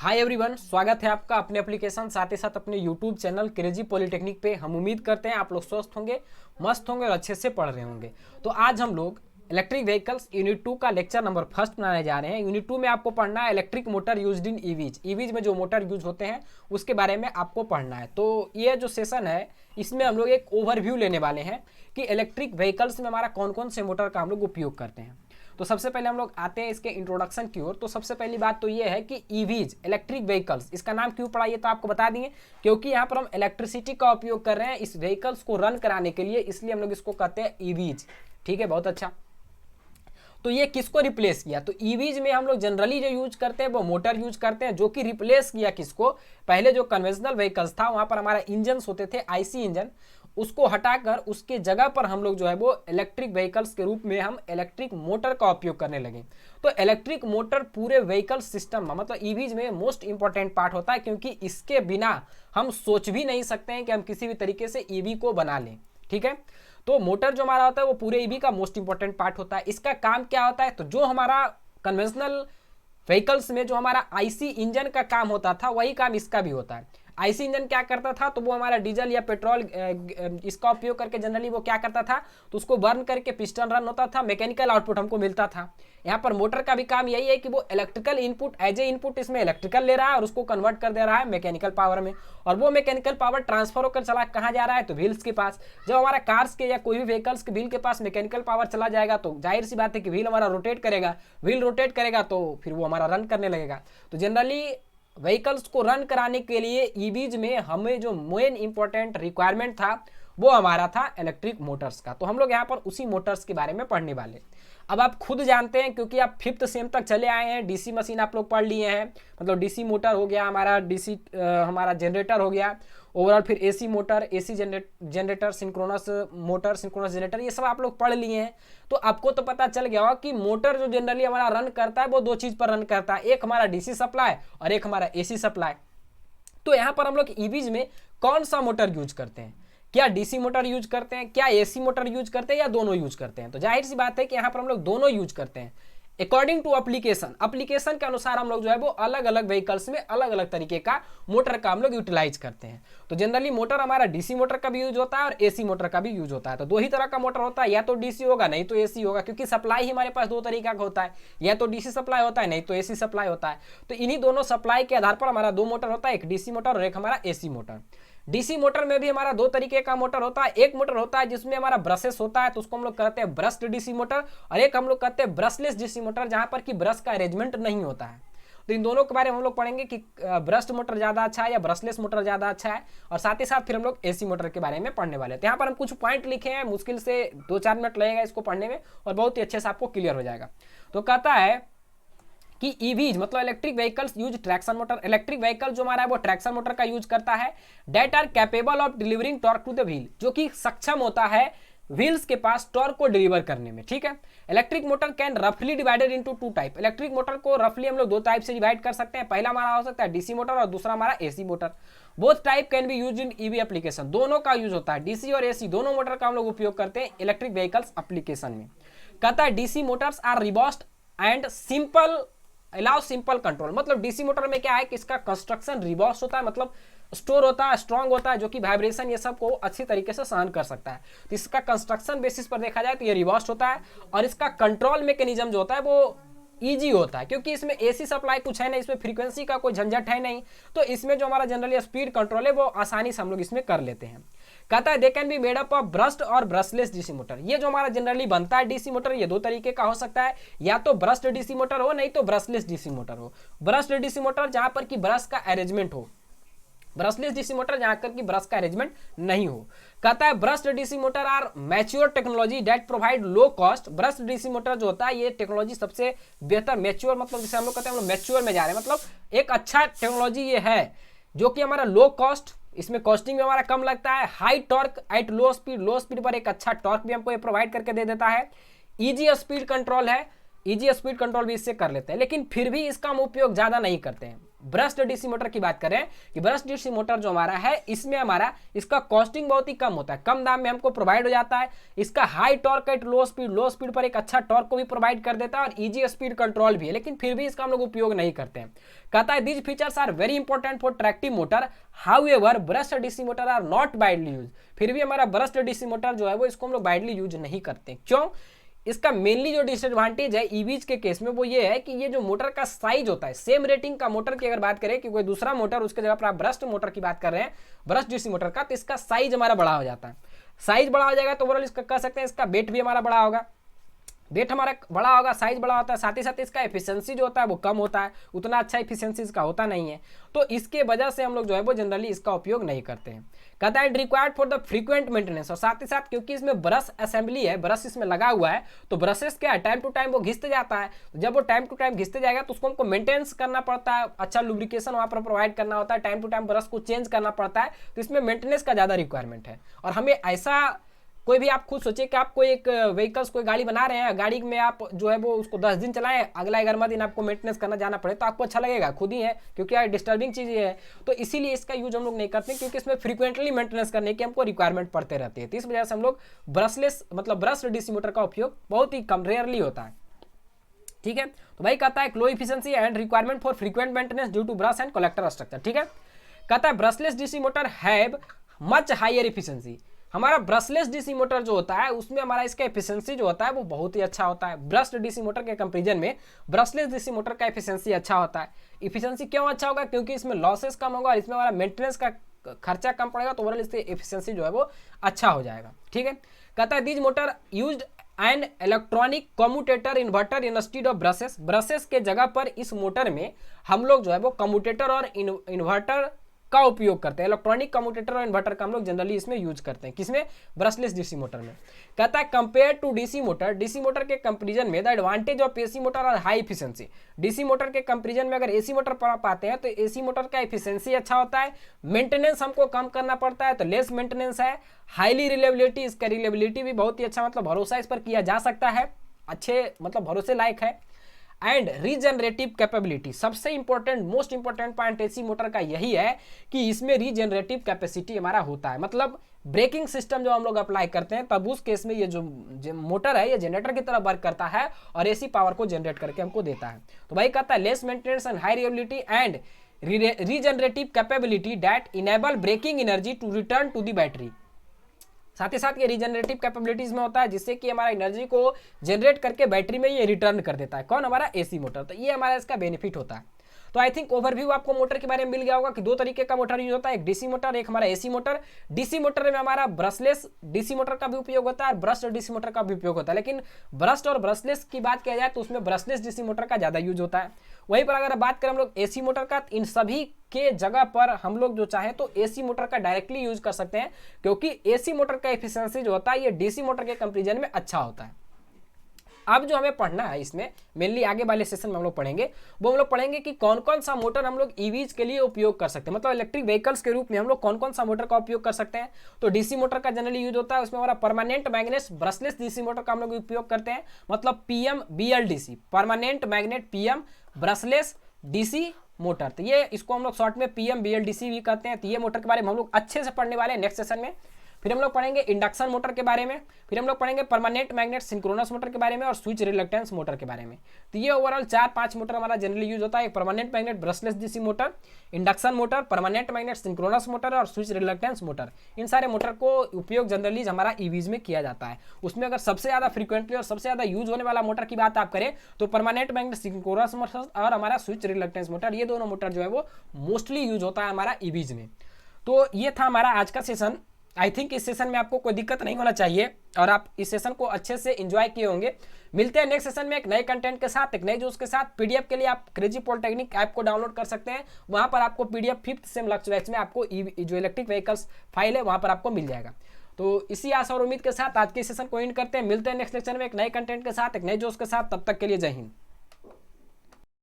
Hi everyone, स्वागत है आपका अपने एप्लीकेशन साथ ही साथ अपने यूट्यूब चैनल क्रेजी पॉलिटेक्निक पे। हम उम्मीद करते हैं आप लोग स्वस्थ होंगे, मस्त होंगे और अच्छे से पढ़ रहे होंगे। तो आज हम लोग इलेक्ट्रिक व्हीकल्स यूनिट 2 का लेक्चर नंबर फर्स्ट बनाने जा रहे हैं। यूनिट 2 में आपको पढ़ना है electric motor used in EVs. EVs में जो मोटर यूज होते हैं उसके बारे में आपको पढ़ना है। तो ये जो सेशन है इसमें हम लोग एक ओवरव्यू लेने वाले हैं कि इलेक्ट्रिक व्हीकल्स में हमारा कौन कौन से मोटर का हम लोग उपयोग करते हैं। तो सबसे पहले हम लोग आते हैं इसके इंट्रोडक्शन की ओर। तो सबसे पहली बात तो ये है कि ईवीज इलेक्ट्रिक व्हीकल्स, इसका नाम क्यों पड़ा ये तो आपको बता देंगे, क्योंकि यहाँ पर हम इलेक्ट्रिसिटी का उपयोग कर रहे हैं इस व्हीकल्स को रन कराने के लिए, इसलिए हम लोग इसको कहते हैं ईवीज। ठीक है, बहुत अच्छा। तो ये किसको रिप्लेस किया? तो ईवीज में हम लोग जनरली जो यूज करते हैं वो मोटर यूज करते हैं, जो कि रिप्लेस किया किसको? पहले जो कन्वेंशनल व्हीकल्स था वहां पर हमारा इंजन होते थे, आईसी इंजन, उसको हटाकर उसके जगह पर हम लोग जो है वो इलेक्ट्रिक व्हीकल्स के रूप में हम इलेक्ट्रिक मोटर का उपयोग करने लगे। तो इलेक्ट्रिक मोटर पूरे व्हीकल सिस्टम में, मतलब ईवीज में मोस्ट इंपॉर्टेंट पार्ट होता है, क्योंकि इसके बिना हम सोच भी नहीं सकते हैं कि हम किसी भी तरीके से ईवी को बना लें। ठीक है, तो मोटर जो हमारा होता है वो पूरे ईवी का मोस्ट इंपॉर्टेंट पार्ट होता है। इसका काम क्या होता है? तो जो हमारा कन्वेंशनल व्हीकल्स में जो हमारा आईसी इंजन का काम होता था वही काम इसका भी होता है। आईसी इंजन क्या करता था? तो वो हमारा डीजल या पेट्रोल इसका उपयोग करके जनरली वो क्या करता था, तो उसको बर्न करके पिस्टन रन होता था, मैकेनिकल आउटपुट हमको मिलता था। यहाँ पर मोटर का भी काम यही है कि वो electrical input as a input इसमें इलेक्ट्रिकल ले रहा है और उसको कन्वर्ट कर दे रहा है मैकेनिकल पावर में, और वो मैकेनिकल पावर ट्रांसफर होकर चला कहाँ जा रहा है? तो व्हील्स के पास। जब हमारा कार्स के या कोई भी व्हीकल्स के व्हील के पास मैकेनिकल पावर चला जाएगा तो जाहिर सी बात है कि व्हील हमारा रोटेट करेगा, व्हील रोटेट करेगा तो फिर वो हमारा रन करने लगेगा। तो जनरली व्हीकल्स को रन कराने के लिए ईवीज में हमें जो मेन इंपॉर्टेंट रिक्वायरमेंट था वो हमारा था इलेक्ट्रिक मोटर्स का। तो हम लोग यहाँ पर उसी मोटर्स के बारे में पढ़ने वाले। अब आप खुद जानते हैं, क्योंकि आप 5th सेम तक चले आए हैं, डीसी मशीन आप लोग पढ़ लिए हैं, मतलब डीसी मोटर हो गया हमारा, डीसी हमारा जनरेटर हो गया ओवरऑल, फिर AC motor, AC generator, synchronous motor, synchronous generator, ये सब आप लोग पढ़ लिए हैं। तो आपको तो पता चल गया होगा कि मोटर जो जनरली हमारा रन करता है वो दो चीज पर रन करता है, एक हमारा डीसी सप्लाई और एक हमारा एसी सप्लाई। तो यहाँ पर हम लोग ईवीज में कौन सा मोटर यूज करते हैं? क्या डीसी मोटर यूज करते हैं, क्या एसी मोटर यूज करते हैं, या दोनों यूज करते हैं? तो जाहिर सी बात है कि यहाँ पर हम लोग दोनों यूज करते हैं। अकॉर्डिंग टू एप्लीकेशन के अनुसार हम लोग जो है वो अलग अलग व्हीकल्स में अलग अलग तरीके का मोटर का हम लोग यूटिलाइज करते हैं। तो जनरली मोटर हमारा डीसी मोटर का भी यूज होता है और एसी मोटर का भी यूज होता है। तो दो ही तरह का मोटर होता है, या तो डीसी होगा नहीं तो एसी होगा, क्योंकि सप्लाई ही हमारे पास दो तरीका का होता है, या तो डीसी सप्लाई होता है नहीं तो एसी सप्लाई होता है। तो इन्हीं दोनों सप्लाई के आधार पर हमारा दो मोटर होता है, एक डीसी मोटर और एक हमारा एसी मोटर। डीसी मोटर में भी हमारा दो तरीके का मोटर होता है। एक मोटर होता है जिसमें हमारा ब्रशेस होता है, तो उसको हम लोग कहते हैं ब्रश्ड डीसी मोटर, और एक हम लोग कहते हैं ब्रशलेस डीसी मोटर, जहां पर कि ब्रश का अरेंजमेंट नहीं होता है। तो इन दोनों के बारे में हम लोग पढ़ेंगे कि ब्रश्ड मोटर ज्यादा अच्छा है या ब्रशलेस मोटर ज्यादा अच्छा है, और साथ ही साथ फिर हम लोग एसी मोटर के बारे में पढ़ने वाले हैं। तो यहाँ पर हम कुछ पॉइंट लिखे हैं, मुश्किल से 2-4 मिनट लगेगा इसको पढ़ने में और बहुत ही अच्छे से आपको क्लियर हो जाएगा। तो कहता है कि ईवीज मतलब electric vehicles use traction motor. Electric vehicle जो हमारा है वो ट्रैक्शन मोटर का यूज करता है। That are capable of delivering torque to the wheel, जो कि सक्षम होता है व्हील्स के पास टॉर्क को डिलीवर करने में। ठीक है, इलेक्ट्रिक मोटर कैन रफली divided into 2 type. Electric motor को रफली हम लोग 2 टाइप से डिवाइड कर सकते हैं। पहला हमारा हो सकता है डीसी मोटर और दूसरा हमारा AC motor. Both type can be use in EV application, दोनों का यूज होता है, डीसी और एसी दोनों मोटर का हम लोग उपयोग करते हैं इलेक्ट्रिक व्हीकल्स एप्लीकेशन में। कहता है DC motors are robust and simple allow simple control. मतलब डीसी मोटर में क्या है कि इसका कंस्ट्रक्शन रिबॉस्ट होता है, मतलब स्टोर होता है, स्ट्रांग होता है, जो कि वाइब्रेशन ये सब को अच्छी तरीके से सहन कर सकता है। तो इसका कंस्ट्रक्शन बेसिस पर देखा जाए तो ये रिबॉस्ट होता है, और इसका कंट्रोल मैकेनिज्म जो होता है वो ईजी होता है, क्योंकि इसमें एसी सप्लाई कुछ है नहीं, इसमें फ्रीक्वेंसी का कोई झंझट है नहीं। तो इसमें जो हमारा जनरली स्पीड कंट्रोल है वो आसानी से हम लोग इसमें कर लेते हैं। कहता है they can be made up of brushed और ब्रशलेस डीसी मोटर। ये जो हमारा जनरली बनता है डीसी मोटर, ये दो तरीके का हो सकता है, या तो ब्रश्ड डीसी मोटर हो नहीं तो ब्रशलेस डीसी मोटर हो। ब्रश्ड डीसी मोटर जहां पर कि ब्रश का अरेंजमेंट हो, ब्रशलेस डीसी मोटर जहां पर कि ब्रश का अरेंजमेंट नहीं हो। कहता है brushed DC motor are mature technology that provide low cost. Brushed DC motor जो होता है ये टेक्नोलॉजी सबसे बेहतर, मैच्योर मतलब जैसे हम लोग कहते हैं हम लोग मैच्योर में जा रहे हैं, मतलब एक अच्छा टेक्नोलॉजी ये है जो कि हमारा लो कॉस्ट, इसमें कॉस्टिंग भी हमारा कम लगता है, high torque at low speed पर एक अच्छा टॉर्क भी हमको ये प्रोवाइड करके दे देता है, इजी स्पीड कंट्रोल है, इजी स्पीड कंट्रोल भी इससे कर लेते हैं, लेकिन फिर भी इसका हम उपयोग ज़्यादा नहीं करते हैं। ब्रस्ट डीसी मोटर की बात करें कि ब्रस्ट डीसी मोटर जो हमारा है इसमें हमारा इसका कॉस्टिंग बहुत ही कम होता है, कम दाम में हमको प्रोवाइड हो जाता है। इसका high torque at low speed पर एक अच्छा टॉर्क को भी प्रोवाइड कर देता है और इजी स्पीड कंट्रोल भी है, लेकिन फिर भी इसका हम लोग उपयोग नहीं करते हैं। कहता है these features are very important for tractive motor, however brushed DC motor are not widely use. फिर भी हमारा ब्रस्ट डीसी मोटर जो है वो इसको हम लोग वाइडली यूज नहीं करते। क्यों? इसका मेनली जो डिसएडवांटेज है ईवीज के केस में वो ये है कि ये जो मोटर का साइज होता है, सेम रेटिंग का मोटर की अगर बात करें कि कोई दूसरा मोटर उसके जगह पर आप ब्रस्ट मोटर की बात कर रहे हैं, ब्रस्ट डीसी मोटर का, तो इसका साइज हमारा बड़ा हो जाता है। साइज बड़ा हो जाएगा तो ओवरऑल इसका कह सकते हैं इसका वेट भी हमारा बड़ा होगा, वेट हमारा बड़ा होगा, साइज बड़ा होता है, साथ ही साथ इसका एफिशिएंसी जो होता है वो कम होता है, उतना अच्छा एफिशिएंसी इसका होता नहीं है। तो इसके वजह से हम लोग जो है वो जनरली इसका उपयोग नहीं करते हैं। कहता है required for the frequent maintenance, और साथ ही साथ क्योंकि इसमें ब्रश असेंबली है, ब्रश इसमें लगा हुआ है, तो ब्रशेस क्या है टाइम टू टाइम वो घिसते जाता है। जब वो टाइम टू टाइम घिसते जाएगा तो उसको हमको मेंटेनेंस करना पड़ता है, अच्छा लुब्रिकेशन वहाँ पर प्रोवाइड करना होता है, टाइम टू टाइम ब्रश को चेंज करना पड़ता है, तो इसमें मेंटेनेंस का ज़्यादा रिक्वायरमेंट है। और हमें ऐसा कोई भी आप खुद सोचिए कि आप कोई एक व्हीकल्स कोई गाड़ी बना रहे हैं, गाड़ी में आप जो है वो उसको 10 दिन चलाएं, अगला 11वां दिन आपको मेंटेनेंस करना जाना पड़े तो आपको अच्छा लगेगा, खुद ही है, क्योंकि यार डिस्टर्बिंग चीज़ ये है। तो इसीलिए इसका यूज हम लोग नहीं करते क्योंकि इसमें फ्रीक्वेंटली मेंटेनेंस करने की हमको रिक्वायरमेंट पड़ते रहती है। तो इस वजह से हम लोग ब्रशलेस मतलब ब्रश डीसी मोटर का उपयोग बहुत ही कम रेयरली होता है। ठीक है, तो भाई कहता है low efficiency and requirement for frequent maintenance due to brush and collector structure. ठीक है, कहता है brushless DC motor have much higher efficiency. हमारा ब्रशलेस डीसी मोटर जो होता है उसमें हमारा इसका एफिशिएंसी जो होता है वो बहुत ही अच्छा होता है। ब्रश डीसी मोटर के कंपैरिजन में ब्रशलेस डीसी मोटर का एफिशिएंसी अच्छा होता है। एफिशिएंसी क्यों अच्छा होगा? क्योंकि इसमें लॉसेस कम होगा और इसमें हमारा मेंटेनेंस का खर्चा कम पड़ेगा, तो ओवरऑल इसकी एफिशिएंसी जो है वो अच्छा हो जाएगा। ठीक है, कहता है these motor used and electronic commutator inverter instead of brushes. Brushes के जगह पर इस मोटर में हम लोग जो है वो कम्यूटेटर और इन्वर्टर का उपयोग करते हैं। इलेक्ट्रॉनिक कम्यूटेटर और इन्वर्टर का हम लोग जनरली इसमें यूज करते हैं। किसमें? ब्रशलेस डीसी मोटर में। कहता है compare to DC motor, DC motor के कंपैरिजन में the advantage of AC motor और हाई एफिशिएंसी। डीसी मोटर के कंपैरिजन में अगर एसी मोटर पाते हैं तो एसी मोटर का एफिशिएंसी अच्छा होता है, मेंटेनेंस हमको कम करना पड़ता है तो लेस मेंटेनेंस है, हाईली रिलेबिलिटी, इसका रिलेबिलिटी भी बहुत ही अच्छा, मतलब भरोसा इस पर किया जा सकता है, अच्छे मतलब भरोसे लायक है। एंड रीजनरेटिव कैपेबिलिटी, सबसे important most important point AC motor का यही है कि इसमें रीजनरेटिव कैपेसिटी हमारा होता है। मतलब ब्रेकिंग सिस्टम जो हम लोग अप्लाई करते हैं तब उस केस में ये जो मोटर है ये जनरेटर की तरह वर्क करता है और एसी पावर को जनरेट करके हमको देता है। तो भाई कहता है less maintenance and high reliability and regenerative capability that enable braking energy to return to the battery. साथ ही साथ ये रीजनरेटिव कैपेबिलिटीज में होता है जिससे कि हमारा एनर्जी को जनरेट करके बैटरी में ये रिटर्न कर देता है। कौन? हमारा एसी मोटर। तो ये हमारा इसका बेनिफिट होता है। तो आई थिंक ओवरव्यू आपको मोटर के बारे में मिल गया होगा कि दो तरीके का मोटर यूज होता है, एक डीसी मोटर, एक हमारा एसी मोटर। डीसी मोटर में हमारा ब्रशलेस डीसी मोटर का भी उपयोग होता है और ब्रश डीसी मोटर का भी उपयोग होता है, लेकिन ब्रश और ब्रशलेस की बात किया जाए तो उसमें ब्रशलेस डीसी मोटर का ज़्यादा यूज होता है। वहीं पर अगर बात करें हम लोग एसी मोटर का, इन सभी के जगह पर हम लोग जो चाहें तो एसी मोटर का डायरेक्टली यूज कर सकते हैं क्योंकि एसी मोटर का एफिशिएंसी जो होता है ये डीसी मोटर के कंपैरिजन में अच्छा होता है। अब जो हमें पढ़ना है इसमें मेनली आगे वाले सेशन में हम लोग पढ़ेंगे, वो हम लोग पढ़ेंगे कि कौन कौन सा मोटर हम लोग ईवीज के लिए उपयोग कर सकते हैं, मतलब इलेक्ट्रिक व्हीकल्स के रूप में हम लोग कौन कौन सा मोटर का उपयोग कर सकते हैं। तो डीसी मोटर का जनरली यूज होता है, उसमें हमारा permanent magnet brushless DC motor का हम लोग उपयोग करते हैं, मतलब PM BLDC, permanent magnet PM brushless DC motor. तो ये इसको हम लोग शॉर्ट में पीएम बीएलडीसी भी कहते हैं। तो ये मोटर के बारे में हम लोग अच्छे से पढ़ने वाले हैं नेक्स्ट सेशन में। फिर हम लोग पढ़ेंगे इंडक्शन मोटर के बारे में, फिर हम लोग पढ़ेंगे परमानेंट मैग्नेट सिंक्रोनस मोटर के बारे में और स्विच रिलक्टेंस मोटर के बारे में। तो ये ओवरऑल 4-5 मोटर हमारा जनरली यूज होता है, permanent magnet brushless DC motor, induction motor, permanent magnet synchronous motor और स्विच रिलक्टेंस मोटर। इन सारे मोटर को उपयोग जनरली हमारा ईवीज में किया जाता है। उसमें अगर सबसे ज़्यादा फ्रीक्वेंटली और सबसे ज़्यादा यूज होने वाला मोटर की बात आप करें तो परमानेंट मैग्नेट सिंक्रोनस मोटर और हमारा स्विच रिलक्टेंस मोटर, ये दोनों मोटर जो है वो मोस्टली यूज होता है हमारा ईवीज में। तो ये था हमारा आज का सेशन। आई थिंक इस सेशन में आपको कोई दिक्कत नहीं होना चाहिए और आप इस सेशन को अच्छे से एंजॉय किए होंगे। मिलते हैं नेक्स्ट सेशन में एक नए कंटेंट के साथ, एक नए जोश के साथ। पीडीएफ के लिए आप क्रेजी पॉलिटेक्निक ऐप को डाउनलोड कर सकते हैं, वहां पर आपको पीडीएफ 5th सेम लक्ष्य बैच में आपको जो इलेक्ट्रिक व्हीकल्स फाइल है वहां पर आपको मिल जाएगा। तो इसी आशा और उम्मीद के साथ आज के सेशन को एंड करते हैं। मिलते हैं नेक्स्ट लेक्चर में एक नए कंटेंट के साथ, एक नए जोश के साथ। तब तक के लिए जय हिंद।